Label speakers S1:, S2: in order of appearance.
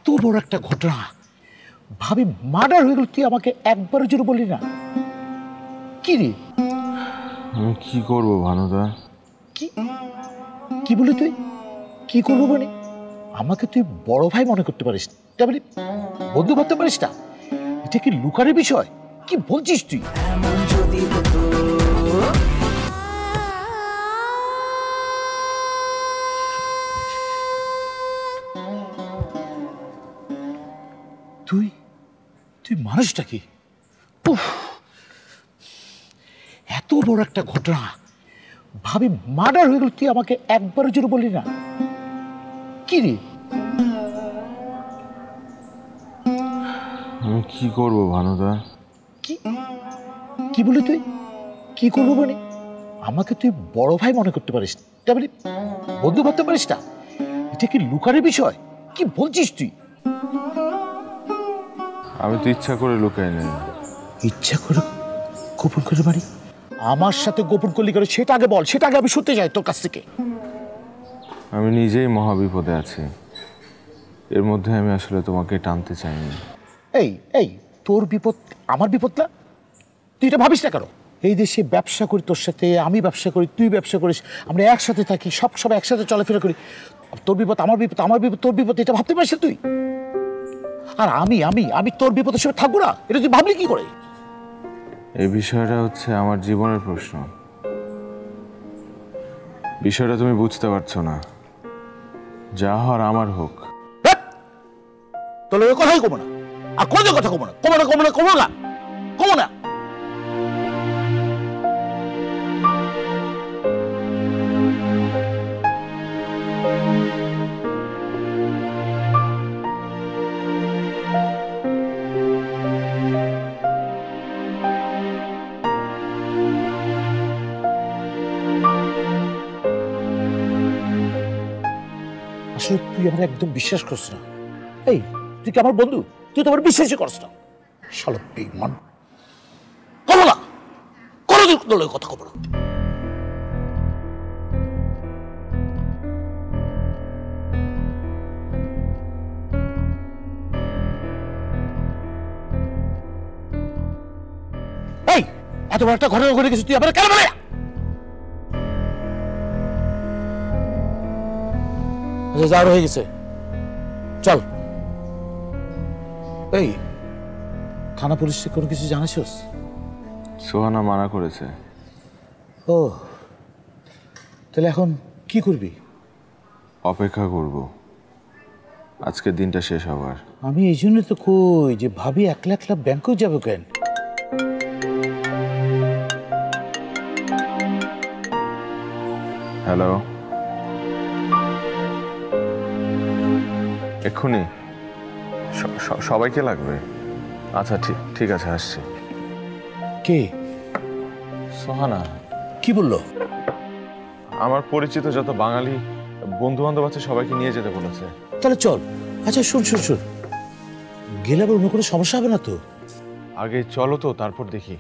S1: এত বড় একটা ঘটনা, ভাবি মার্ডার হয়ে গেল, তুই আমাকে একবারের জন্য বললি না? কি রে,
S2: আমি কি করবো ভানুদা?
S1: কি কি বলি তুই? কি করবো মানে? আমাকে তুই বড় ভাই মনে করতে পারিস, তাই বলি বন্ধু ভাবতে পারিস না? এটা কি লুকারের বিষয়? কি বলছিস তুই? তুই তুই মানুষটা কি? উফ, এত বড় একটা ঘটনা, ভাবি মার্ডার হয়ে গেল, তুই আমাকে একবারের জন্য বললি না? কি রে,
S2: আমি কি করবো ভানুদা?
S1: কি কি বলি তুই? কি করবো মানে? আমাকে তুই বড় ভাই মনে করতে পারিস, তাই বলি বন্ধু ভাবতে পারিস না? এটা কি লুকারের বিষয়? কি বলছিস তুই?
S2: আমি তো ইচ্ছা করে লুকাই নেই।
S1: ইচ্ছা করে গোপন করে বাড়ি? আমার সাথে গোপন করলি করে সেটা আগে বল, সেটা আগে আমি শুনতে চাই তোর কাছ থেকে।
S2: আমি নিজেই মহাবিপদে আছি, এর মধ্যে আমি আসলে তোমাকে টানতে চাইনি।
S1: এই এই তোর বিপদ আমার বিপদ না? তুই এটা ভাবিস না কেন? এই দেশে ব্যবসা করি তোর সাথে, আমি ব্যবসা করি, তুই ব্যবসা করিস, আমরা একসাথে থাকি, সব একসাথে চলাফেরা করি। তোর বিপদ আমার বিপদ, আমার বিপদ তোর বিপদ, এটা ভাবতে পারিস তুই? আর আমি আমি আমি তোর বিপদের সময় থাকবো না, এটা তুই ভাবলি কি করে?
S2: এই বিষয়টা হচ্ছে আমার জীবনের প্রশ্ন। বিষয়টা তুমি বুঝতে পারছো না। যা হওয়ার আমার হোক।
S1: তোর ওই কথাই কমো না, আর কোনো কথা কমো না, কমো না কমো না কমো না কমো না। আসলে তুই আমার একদম বিশ্বাস করছ না। এই তুই কি আমার বন্ধু? তুই তো আমার বিশ্বাসই করছ না। শালা বেঈমান, কমো না, কোনোদিন তোর কথা কমো না। এই এত বড় একটা ঘটনা ঘটে গেছে, তুই আবার কেন বলে? যাওয়ার হয়ে গেছে, চল। এই থানা পুলিশে কোনো কিছু জানাছিস?
S2: সোহানা মানা করেছে।
S1: ও, তাহলে এখন কি করবি?
S2: অপেক্ষা করব আজকের দিনটা শেষ হবার।
S1: আমি এই জন্য তো কই যে ভাবি একলা একলা ব্যাংকেও যাবো কেন?
S2: হ্যালো, এক্ষুনি সবাইকে লাগবে? আচ্ছা ঠিক আছে, আসছি।
S1: কে?
S2: সোহানা।
S1: কি বললো?
S2: আমার পরিচিত যত বাঙালি বন্ধু বান্ধব আছে সবাইকে নিয়ে যেতে বলেছে।
S1: তাহলে চল। আচ্ছা শুন, গেলে আবার অন্য কোনো সমস্যা হবে না তো?
S2: আগে চলো তো, তারপর দেখি।